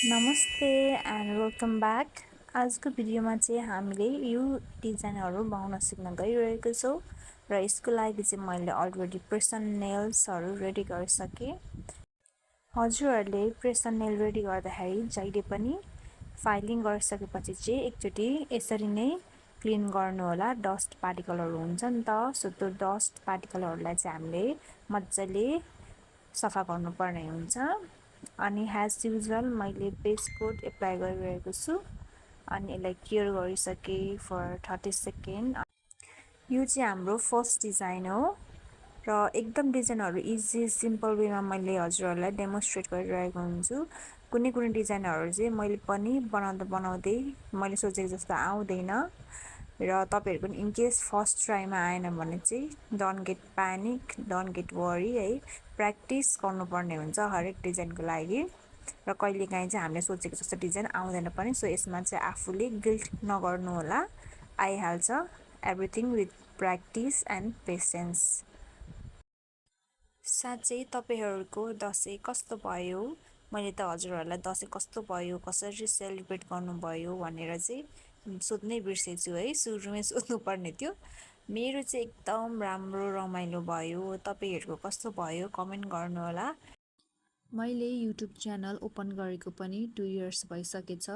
नमस्ते and welcome back. आजको भिडियोमा चाहिँ हामीले यो डिजाइनहरू बनाउन सिक्न गइरहेको छौँ र यसको लागि चाहिँ मैले अलरेडी प्रेसन नेल्सहरू रेडी गरिसकेँ। हजुरहरूले प्रेसन नेल रेडी गर्दाखेरि जहिले पनि फाइलिङ गरिसकेपछि चाहिँ एकचोटि यसरी नै क्लिन गर्नुहोला। डस्ट पार्टिकलहरू हुन्छ नि त, सो त्यो डस्ट पार्टिकलहरूलाई चाहिँ हामीले मजाले सफा गर्नुपर्ने हुन्छ। अनि एज युजुअल मैले बेस कोट एप्लाई गरिरहेको छु अनि यसलाई क्लियर गरिसकेँ फर 30 सेकेन्ड। यो चाहिँ हाम्रो फर्स्ट डिजाइन हो र एकदम डिजाइनहरू इजी सिम्पल वेमा मैले हजुरहरूलाई डेमोन्स्ट्रेट गरिरहेको हुन्छु। कुनै कुनै डिजाइनहरू चाहिँ मैले पनि बनाउँदै मैले सोचेको जस्तो आउँदैन र तपाईहरु पनि इनकेस फर्स्ट ट्राईमा आएन भने चाहिँ don't get panic, don't get worry है। प्र्याक्टिस गर्नुपर्ने हुन्छ हरेक डिजाइनको लागि र कहिलेकाहीँ चाहिँ हामीले सोचेको जस्तो डिजाइन आउँदैन पनि। सो यसमा चाहिँ आफूले गिल्ट नगर्नु होला, आइहाल्छ। Everything with practice and patience. साँच्चै तपाईहरुको दशैं कस्तो भयो? मैले त हजुरहरूलाई दशैं कस्तो भयो, कसरी सेलिब्रेट गर्नुभयो भनेर चाहिँ सोध्नै बिर्सेछु है। सुरुमै सोध्नुपर्ने थियो। मेरो चाहिँ एकदम राम्रो रमाइलो भयो। तपाईहरुको कस्तो भयो कमेन्ट गर्नुहोला। मैले युट्युब च्यानल ओपन गरेको पनि 2 इयर्स भइसकेछ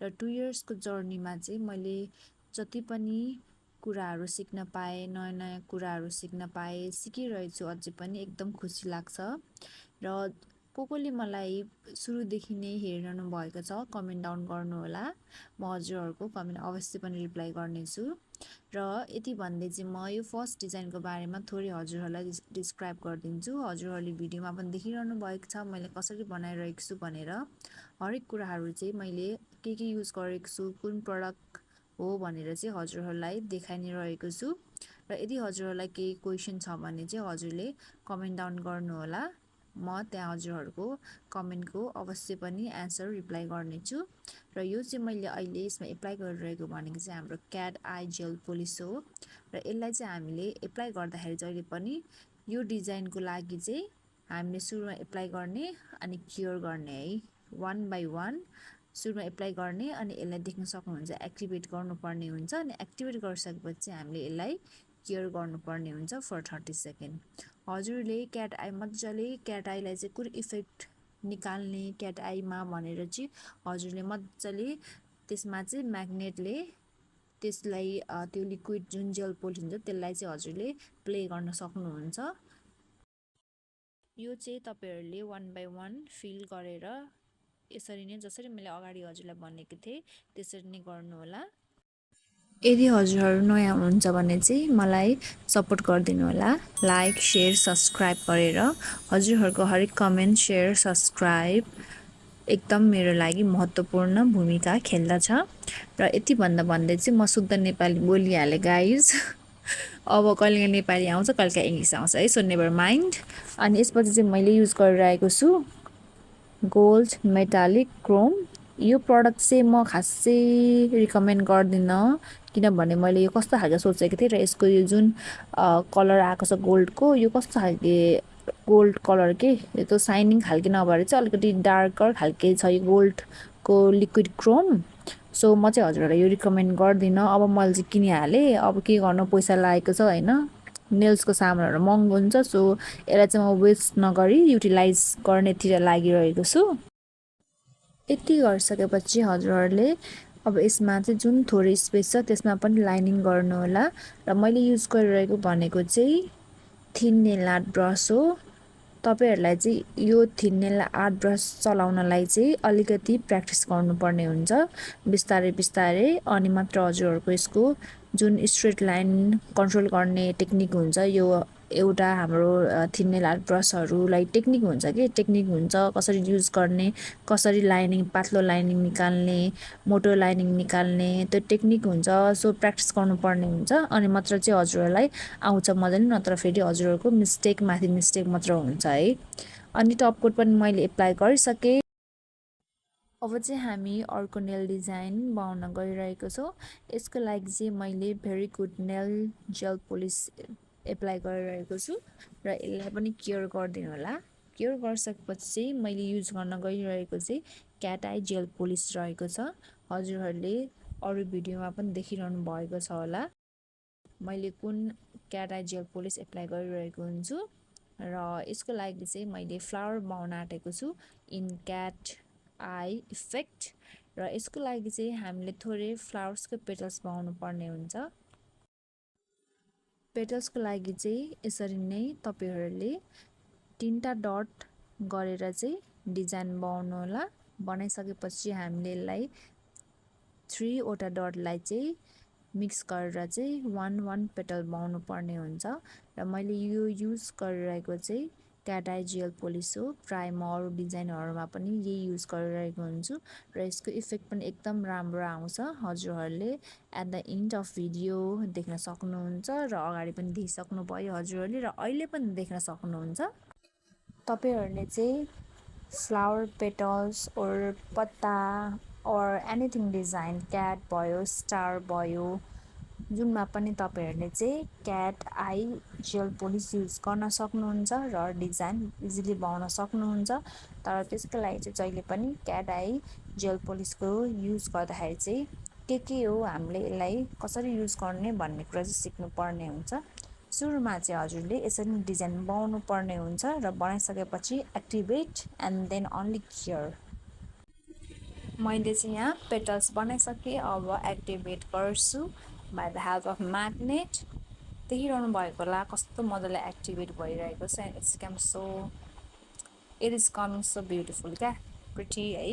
र 2 इयर्सको जर्नीमा चाहिँ मैले जति पनि कुराहरू सिक्न पाएँ, नयाँ नयाँ कुराहरू सिक्न पाएँ, सिकिरहेछु अझै पनि। एकदम खुसी लाग्छ र कोले मलाई सुरुदेखि नै हेरिरहनु भएको छ कमेन्ट डाउन गर्नुहोला। म हजुरहरूको कमेन्ट अवश्य पनि रिप्लाई गर्नेछु। र यति भन्दै चाहिँ म यो फर्स्ट डिजाइनको बारेमा थोरै हजुरहरूलाई डिस्क्राइब गरिदिन्छु। हजुरहरूले भिडियोमा पनि देखिरहनु भएको छ मैले कसरी बनाइरहेको छु भनेर। हरेक कुराहरू चाहिँ मैले के युज गरेको छु, कुन प्रडक्ट हो भनेर चाहिँ हजुरहरूलाई देखाइ नै रहेको छु। र यदि हजुरहरूलाई केही क्वेसन छ भने चाहिँ हजुरले कमेन्ट डाउन गर्नुहोला। म त्यहाँ हजुरहरूको कमेन्टको अवश्य पनि एन्सर रिप्लाई गर्नेछु। र यो चाहिँ मैले अहिले यसमा एप्लाई गरिरहेको भनेको चाहिँ हाम्रो क्याट आई जेल पोलिस हो र यसलाई चाहिँ हामीले एप्लाई गर्दाखेरि जहिले पनि यो डिजाइनको लागि चाहिँ हामीले सुरुमा एप्लाई गर्ने अनि क्योर गर्ने है, 1 बाइ 1 सुरुमा एप्लाई गर्ने अनि यसलाई देख्न सक्नुहुन्छ एक्टिभेट गर्नुपर्ने हुन्छ। अनि एक्टिभेट गरिसकेपछि चाहिँ हामीले यसलाई क्योर गर्नुपर्ने हुन्छ फर 30 सेकेन्ड। हजुरले क्याट आई मजाले क्याट आईलाई चाहिँ कुन इफेक्ट निकाल्ने क्याट आईमा भनेर चाहिँ हजुरले मजाले त्यसमा चाहिँ म्याग्नेटले त्यसलाई त्यो लिक्विड जुन जेल पोलिस हुन्छ त्यसलाई चाहिँ हजुरले प्ले गर्न सक्नुहुन्छ। यो चाहिँ तपाईहरुले 1 बाइ 1 फिल गरेर यसरी नै जसरी मैले अगाडि हजुरलाई भनेको थिएँ त्यसरी नै गर्नुहोला। यदि हजुरहरू नयाँ हुनुहुन्छ भने चाहिँ मलाई सपोर्ट गरिदिनु होला, लाइक शेयर सब्सक्राइब गरेर। हजुरहरूको हरेक कमेन्ट शेयर सब्सक्राइब एकदम मेरो लागि महत्त्वपूर्ण भूमिका खेल्दछ। र यति भन्दै चाहिँ म शुद्ध नेपाली बोलिहालेँ गाइज। अब कहिले नेपाली आउँछ कहिले इङ्ग्लिस आउँछ है, सो नेभर माइन्ड। अनि यसपछि चाहिँ मैले युज गरिरहेको छु गोल्ड मेटालिक क्रोम। यो प्रडक्ट चाहिँ म खासै रिकमेन्ड गर्दिनँ किनभने मैले यो कस्तो खालको सोचेको थिएँ र यसको यो जुन कलर आएको छ गोल्डको, यो कस्तो खालके गोल्ड कलर के यो त साइनिङ खालके नभएर चाहिँ अलिकति डार्कर खालके छ यो गोल्डको लिक्विड क्रोम। सो म चाहिँ हजुरहरूलाई यो रिकमेन्ड गर्दिनँ। अब मैले चाहिँ किनिहालेँ, अब के गर्नु, पैसा लागेको छ होइन। नेल्सको सामानहरू महँगो हुन्छ, सो यसलाई चाहिँ म वेस्ट नगरी युटिलाइज गर्नेतिर लागिरहेको छु। यति गरिसकेपछि हजुरहरूले अब यसमा चाहिँ जुन थोरै स्पेस छ त्यसमा पनि लाइनिङ गर्नुहोला। र मैले युज गरिरहेको भनेको चाहिँ थिन नेल आर्ट ब्रस हो। तपाईहरुलाई चाहिँ यो थिन नेल आर्ट ब्रस चलाउनलाई चाहिँ अलिकति प्र्याक्टिस गर्नुपर्ने हुन्छ बिस्तारै बिस्तारै। अनि मात्र हजुरहरूको यसको जुन स्ट्रेट लाइन कन्ट्रोल गर्ने टेक्निक हुन्छ, यो एउटा हाम्रो थिन नेल आर्ट ब्रसहरूलाई टेक्निक हुन्छ कि टेक्निक हुन्छ कसरी युज गर्ने, कसरी लाइनिङ पातलो लाइनिङ निकाल्ने, मोटो लाइनिङ निकाल्ने, त्यो टेक्निक हुन्छ। सो प्र्याक्टिस गर्नुपर्ने हुन्छ अनि मात्र चाहिँ हजुरहरूलाई आउँछ मजाले, नत्र फेरि हजुरहरूको मिस्टेक माथि मिस्टेक मात्र हुन्छ है। अनि टप कोट पनि मैले एप्लाई गरिसकेँ। अब चाहिँ हामी अर्को नेल डिजाइन बनाउन गइरहेको छौँ। यसको लागि चाहिँ मैले very good nail gel polish apply गरिरहेको छु र यसलाई पनि केयर गरिदिनु होला। केयर गरिसकेपछि चाहिँ मैले युज गर्न गइरहेको चाहिँ क्याट आई जेल पोलिस रहेको छ। हजुरहरूले अरू भिडियोमा पनि देखिरहनु भएको छ होला मैले कुन cat eye gel polish apply गरिरहेको हुन्छु र यसको लागि चाहिँ मैले फ्लावर बनाउन आँटेको छु इन क्याट आई इफेक्ट र यसको लागि चाहिँ हामीले थोरै फ्लावर्सको पेटल्स बनाउनु पर्ने हुन्छ। पेटल्सको लागि चाहिँ यसरी नै तपाईहरुले 3टा डट गरेर चाहिँ डिजाइन बनाउनु होला। बनाइसकेपछि हामीले यसलाई 3 वटा डटलाई चाहिँ मिक्स गरेर चाहिँ 1 पेटल बनाउनु पर्ने हुन्छ र मैले यो युज गरिरहेको चाहिँ क्याट आई जेल पोलिस हो। प्राय म अरू डिजाइनहरुमा पनि यही युज गरिरहेको हुन्छु र यसको इफेक्ट पनि एकदम राम्रो आउँछ। हजुरहरूले at the end of video देख्न सक्नुहुन्छ र अगाडि पनि देखिसक्नु भयो हजुरहरूले र अहिले पनि देख्न सक्नुहुन्छ। तपाईहरुले चाहिँ फ्लावर पेटल्स और पत्ता और एनीथिङ डिजाइन क्याट भयो स्टार भयो जुनमा पनि तपाईहरुले चाहिँ cat eye gel polish use गर्न सक्नुहुन्छ र डिजाइन इजिली बनाउन सक्नुहुन्छ। तर त्यसको लागि चाहिँ जहिले पनि क्याट आई जेल पोलिसको युज गर्दाखेरि चाहिँ के हो हामीले यसलाई कसरी युज गर्ने भन्ने कुरा चाहिँ सिक्नु पर्ने हुन्छ। सुरुमा चाहिँ हजुरले यसरी डिजाइन बनाउनु पर्ने हुन्छ र बनाइसकेपछि activate and then only care. मैले चाहिँ यहाँ पेटल्स बनाइसके अब एक्टिभेट गर्छु by the help of magnet. देखिरहनु भएको होला कस्तो मजाले एक्टिभेट भइरहेको छ। It's come so it is coming so beautiful क्या प्रिटी है।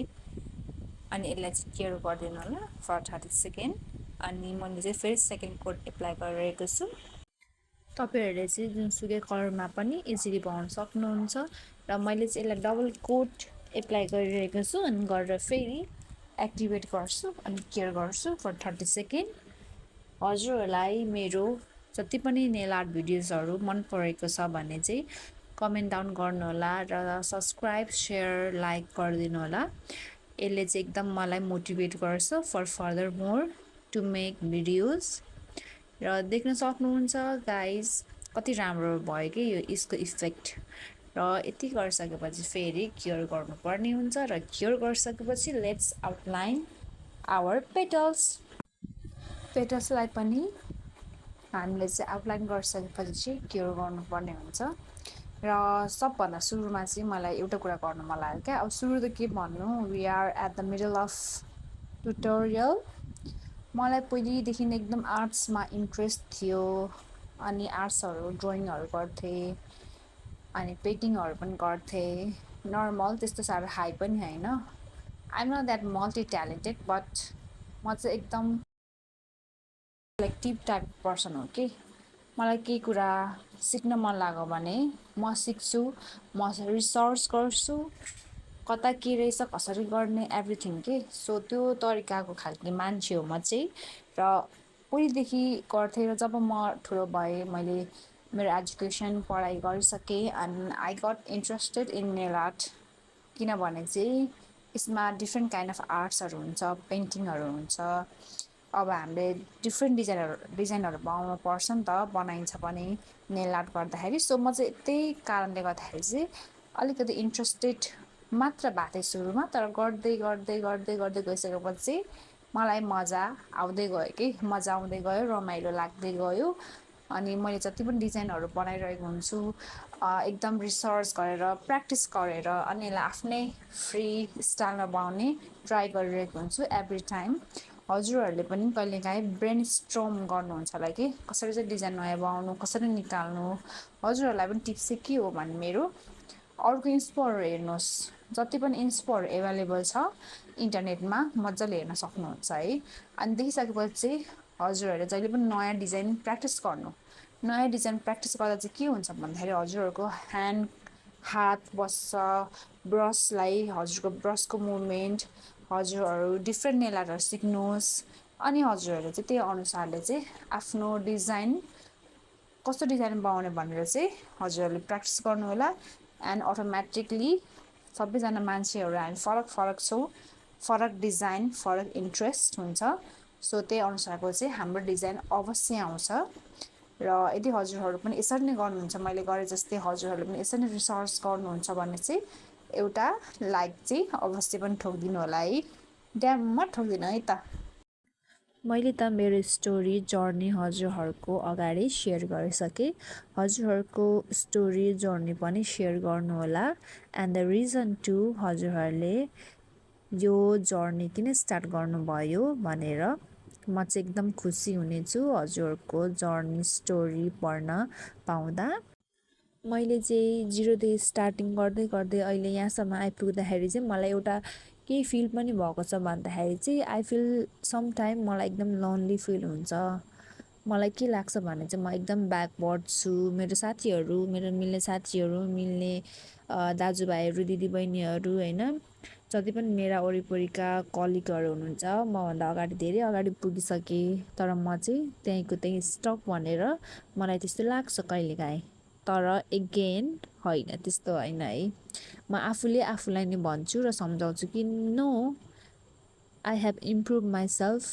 अनि यसलाई चाहिँ केयर गरिदिनु होला फर 30 सेकेन्ड। अनि मैले चाहिँ फेरि सेकेन्ड कोट एप्लाई गरिरहेको छु। तपाईहरुले चाहिँ जुनसुकै कलरमा पनि इजिली बनाउन सक्नुहुन्छ र मैले चाहिँ यसलाई डबल कोट एप्लाई गरिरहेको छु अनि गरेर फेरि एक्टिभेट गर्छु अनि केयर गर्छु फर 30 सेकेन्ड। हजुरहरूलाई मेरो जति पनि नेल आर्ट भिडियोजहरु मन परेको छ भने चाहिँ कमेन्ट डाउन गर्नु होला र सब्स्क्राइब शेयर लाइक गरिदिनु होला। यसले चाहिँ एकदम मलाई मोटिभेट गर्छ for further more to make videos. र देख्न सक्नुहुन्छ गाइज कति राम्रो भयो कि यो यसको इफेक्ट। र यति गरिसकेपछि फेरि केयर गर्नुपर्ने हुन्छ र केयर गरिसकेपछि लेट्स आउटलाइन आवर पेटल्स। पेटल्सलाई पनि हामीले चाहिँ आउटलाइन गरिसकेपछि चाहिँ केयर गर्नुपर्ने हुन्छ। र सबभन्दा सुरुमा चाहिँ मलाई एउटा कुरा गर्नु मन लाग्यो क्या। अब सुरु त के भन्नु we are at the middle of tutorial. मलाई पहिलेदेखि एकदम आर्ट्समा इन्ट्रेस्ट थियो अनि आर्ट्सहरु ड्रइङहरु गर्थे अनि पेन्टिङहरु पनि गर्थे। नर्मल त्यस्तो साह्रो हाई पनि हैन। I am not that multi talented but म चाहिँ एकदम कलेक्टिभ टाइप पर्सन हो कि। मलाई केही कुरा सिक्न मन लाग्यो भने म सिक्छु म रिसर्च गर्छु कता के रहेछ कसरी गर्ने एभ्रिथिङ के। सो त्यो तरिकाको खालको मान्छे हो म चाहिँ। र पहिलेदेखि गर्थे र जब म ठुलो भएँ मैले मेरो एजुकेसन पढाइ गरिसकेँ and I got interested in nail art. किनभने चाहिँ यसमा डिफ्रेन्ट काइन्ड अफ आर्ट्सहरु हुन्छ पेन्टिङहरु हुन्छ। अब हामीले डिफ्रेन्ट डिजाइनहरु बनाउनु पर्छ नि त बनाइन्छ पनि नेल आर्ट गर्दाखेरि। सो म चाहिँ त्यही कारणले गर्दाखेरि चाहिँ अलिकति इन्ट्रेस्टेड मात्र भएको थिएँ सुरुमा। तर गर्दै गर्दै गर्दै गर्दै गइसकेपछि मलाई मजा आउँदै गयो कि मजा आउँदै गयो रमाइलो लाग्दै गयो। अनि मैले जति पनि डिजाइनहरु बनाइरहेको हुन्छु एकदम रिसर्च गरेर प्र्याक्टिस गरेर अनि यसलाई आफ्नै फ्री स्टाइलमा बनाउने ट्राई गरिरहेको हुन्छु एभ्री टाइम। हजुरहरूले पनि कहिलेकाहीँ ब्रेन स्ट्रम गर्नुहुन्छ होला कि कसरी चाहिँ डिजाइन नयाँ बनाउनु कसरी निकाल्नु। हजुरहरूलाई पनि टिप्स चाहिँ के हो भने मेरो अरूको इन्स्पोहरू हेर्नुहोस् जति पनि इन्स्पोहरू एभाइलेबल छ इन्टरनेटमा मजाले हेर्न सक्नुहुन्छ है। अनि देखिसकेपछि चाहिँ हजुरहरूले जहिले पनि नयाँ डिजाइन प्र्याक्टिस गर्नु। नयाँ डिजाइन प्र्याक्टिस गर्दा चाहिँ के हुन्छ भन्दाखेरि हजुरहरूको हात बस्छ ब्रसलाई हजुरको ब्रसको मुभमेन्ट हजुरहरू डिफ्रेन्ट नेल आर्टहरु सिक्नुहोस्। अनि हजुरहरूले चाहिँ त्यही अनुसारले चाहिँ आफ्नो डिजाइन कस्तो डिजाइन बनाउने भनेर चाहिँ हजुरहरूले प्र्याक्टिस गर्नु होला। एन्ड अटोमेटिकली सबैजना मान्छेहरू हामी फरक फरक छौँ फरक डिजाइन फरक इन्ट्रेस्ट हुन्छ। सो त्यही अनुसारको चाहिँ हाम्रो डिजाइन अवश्य आउँछ। र यदि हजुरहरू पनि यसरी नै गर्नुहुन्छ मैले गरे जस्तै हजुरहरूले पनि यसरी नै रिसर्च गर्नुहुन्छ भने चाहिँ एउटा लाइक चाहिँ अवश्य पनि ठोकिदिनु होला है। ड्याममा ठोकिदिनु है त। मैले त मेरो स्टोरी जर्नी हजुरहरूको अगाडि सेयर गरिसकेँ। हजुरहरूको स्टोरी जर्नी पनि सेयर गर्नुहोला। एन्ड द रिजन टु हजुरहरूले यो जर्नी किन स्टार्ट गर्नुभयो भनेर म चाहिँ एकदम खुसी हुनेछु हजुरहरूको जर्नी स्टोरी पढ्न पाउँदा। मैले चाहिँ जिरोदेखि स्टार्टिङ गर्दै गर्दै अहिले यहाँसम्म आइपुग्दाखेरि चाहिँ मलाई एउटा केही फिल पनि भएको छ भन्दाखेरि चाहिँ आई फिल सम टाइम मलाई एकदम लोन्ली फिल हुन्छ। मलाई के लाग्छ भने चाहिँ म एकदम ब्याकवर्ड छु। मेरो साथीहरू, मेरो मिल्ने साथीहरू, मिल्ने दाजुभाइहरू, दिदीबहिनीहरू होइन, जति पनि मेरा वरिपरिका कलिगहरू हुनुहुन्छ मभन्दा अगाडि धेरै अगाडि पुगिसके, तर म चाहिँ त्यहीँको त्यहीँ स्टक भनेर मलाई त्यस्तो लाग्छ कहिलेकाहीँ। तर एगेन होइन, त्यस्तो होइन है। म आफूले आफूलाई नै भन्छु र सम्झाउँछु कि no, I have improve myself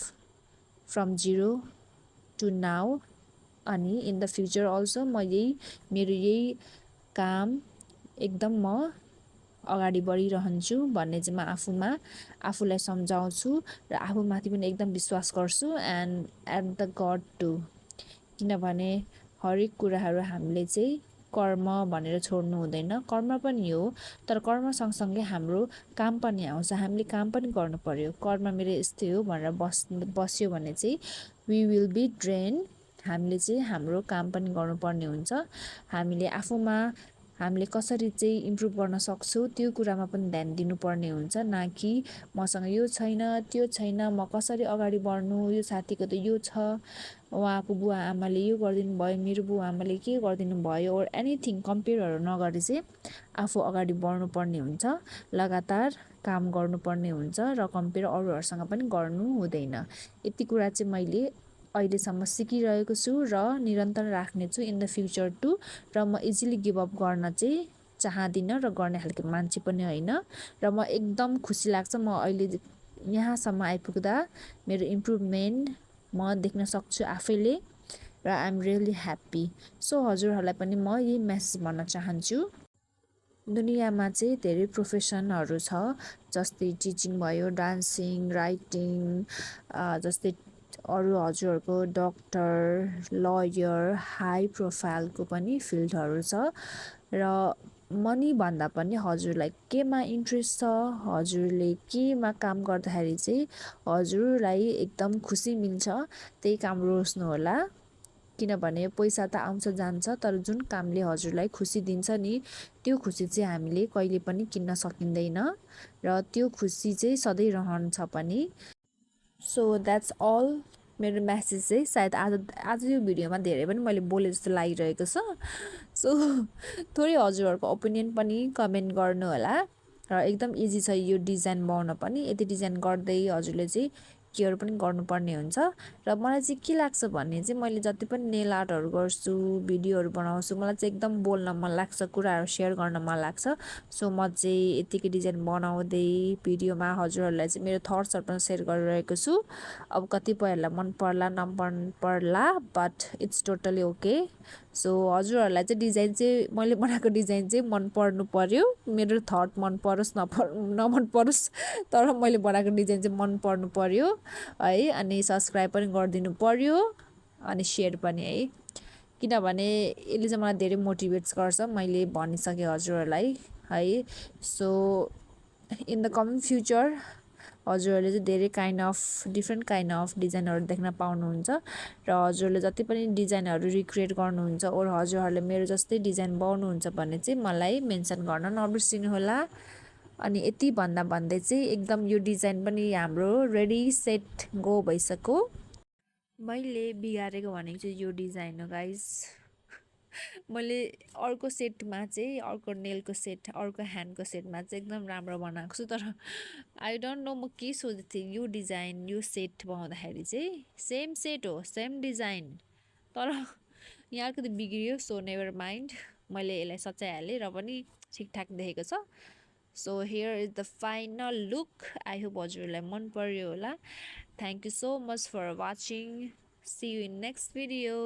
from zero to now. अनि इन द फ्युचर अल्सो म मेरो यही काम एकदम म अगाडि बढिरहन्छु भन्ने चाहिँ म आफूलाई सम्झाउँछु र आफूमाथि पनि एकदम विश्वास गर्छु and at the God too. किनभने हरेक कुराहरू हामीले चाहिँ कर्म भनेर छोड्नु हुँदैन। कर्म पनि हो, तर कर्म सँगसँगै हाम्रो काम पनि आउँछ। हामीले काम पनि गर्नु पर्यो। कर्म मेरो यस्तै हो भनेर बस्यो भने चाहिँ वी विल बी ड्रेन। हामीले चाहिँ हाम्रो काम पनि गर्नुपर्ने हुन्छ। हामीले आफूमा हामीले कसरी चाहिँ इम्प्रुभ गर्न सक्छौँ त्यो कुरामा पनि ध्यान दिनुपर्ने हुन्छ। न कि मसँग यो छैन, त्यो छैन, म कसरी अगाडि बढ्नु, यो साथीको त यो छ, उहाँको बुवा आमाले यो गरिदिनु भयो, मेरो बुवा आमाले के गरिदिनु भयो, ओर एनिथिङ कम्पेयरहरू नगरी चाहिँ आफू अगाडि बढ्नुपर्ने हुन्छ। लगातार काम गर्नुपर्ने हुन्छ र कम्पेयर अरूहरूसँग पनि गर्नु हुँदैन। यति कुरा चाहिँ मैले अहिलेसम्म सिकिरहेको छु र निरन्तर राख्नेछु इन द फ्युचर टु। र म इजिली गिभ अप गर्न चाहिँ चाहदिनँ र गर्ने खालको मान्छे पनि होइन। र म एकदम खुसी लाग्छ म अहिले यहाँसम्म आइपुग्दा मेरो इम्प्रुभमेन्ट म देख्न सक्छु आफैले र I am really happy. So हजुरहरूलाई पनि म यही मेसेज भन्न चाहन्छु। दुनियाँमा चाहिँ धेरै प्रोफेसनहरू छ, जस्तै टिचिङ भयो, डान्सिङ, राइटिङ, जस्तै अरू हजुरहरूको डक्टर, लयर, हाई प्रोफाइलको पनि फिल्डहरू छ। र मनी भन्दा पनि हजुरलाई केमा इन्ट्रेस्ट छ, हजुरले केमा काम गर्दाखेरि चाहिँ हजुरलाई एकदम खुसी मिल्छ त्यही काम रोज्नु होला। किनभने पैसा त आउँछ जान्छ, तर जुन कामले हजुरलाई खुसी दिन्छ नि त्यो खुसी चाहिँ हामीले कहिले पनि किन्न सकिँदैन र त्यो खुसी चाहिँ सधैँ रहन्छ पनि। सो द्याट्स अल मेरो म्यासेज चाहिँ। सायद आज यो भिडियोमा धेरै पनि मैले बोले जस्तो लागिरहेको छ। सो थोरै हजुरहरूको ओपिनियन पनि कमेन्ट गर्नु होला। र एकदम इजी छ यो डिजाइन बनाउन पनि। यति डिजाइन गर्दै हजुरले चाहिँ केयर पनि गर्नुपर्ने हुन्छ। र मलाई चाहिँ के लाग्छ भने चाहिँ मैले जति पनि नेल आर्टहरू गर्छु, भिडियोहरू बनाउँछु, मलाई चाहिँ एकदम बोल्न मन लाग्छ, कुराहरू सेयर गर्न मन लाग्छ। सो म चाहिँ यतिकै डिजाइन बनाउँदै भिडियोमा हजुरहरूलाई चाहिँ मेरो थट्सहरू पनि सेयर गरिरहेको छु। अब कतिपयहरूलाई मन पर्ला नमन पर्ला, but it's totally okay. So हजुरहरूलाई चाहिँ डिजाइन चाहिँ मैले बनाएको डिजाइन चाहिँ मन पर्नु पर्यो। मेरो थट मन परोस् नमन परोस्, तर मैले बनाएको डिजाइन चाहिँ मन पर्नु पर्यो है। अनि सब्सक्राइब पनि गरिदिनु पर्यो अनि सेयर पनि है। किनभने यसले चाहिँ मलाई धेरै मोटिभेट्स गर्छ, मैले भनिसकेँ हजुरहरूलाई है। So in the coming future हजुरहरूले चाहिँ धेरै डिफ्रेन्ट काइन्ड अफ डिजाइनहरू देख्न पाउनुहुन्छ। र हजुरहरूले जति पनि डिजाइनहरू रिक्रिएट गर्नुहुन्छ ओर हजुरहरूले मेरो जस्तै डिजाइन बनाउनुहुन्छ भने चाहिँ मलाई मेन्सन गर्न नबिर्सिनु होला। अनि यति भन्दै चाहिँ एकदम यो डिजाइन पनि हाम्रो रेडी सेट गो भइसक्यो। मैले बिगारेको भनेको चाहिँ यो डिजाइन हो गाइज। मैले अर्को सेटमा चाहिँ अर्को नेलको सेट, अर्को ह्यान्डको सेटमा चाहिँ एकदम राम्रो बनाएको छु। तर आई डोन्ट नो म के सोचेको थिएँ, यो डिजाइन यो सेट बनाउँदाखेरि चाहिँ सेम सेट हो, सेम डिजाइन, तर यहाँ अर्को त बिग्रियो। सो नेभर माइन्ड, मैले यसलाई सच्याइहालेँ र पनि ठिकठाक देखेको छ। So here is the final look. I hope हजुरहरूलाई मन पर्यो होला। Thank you so much for watching. See you in next video.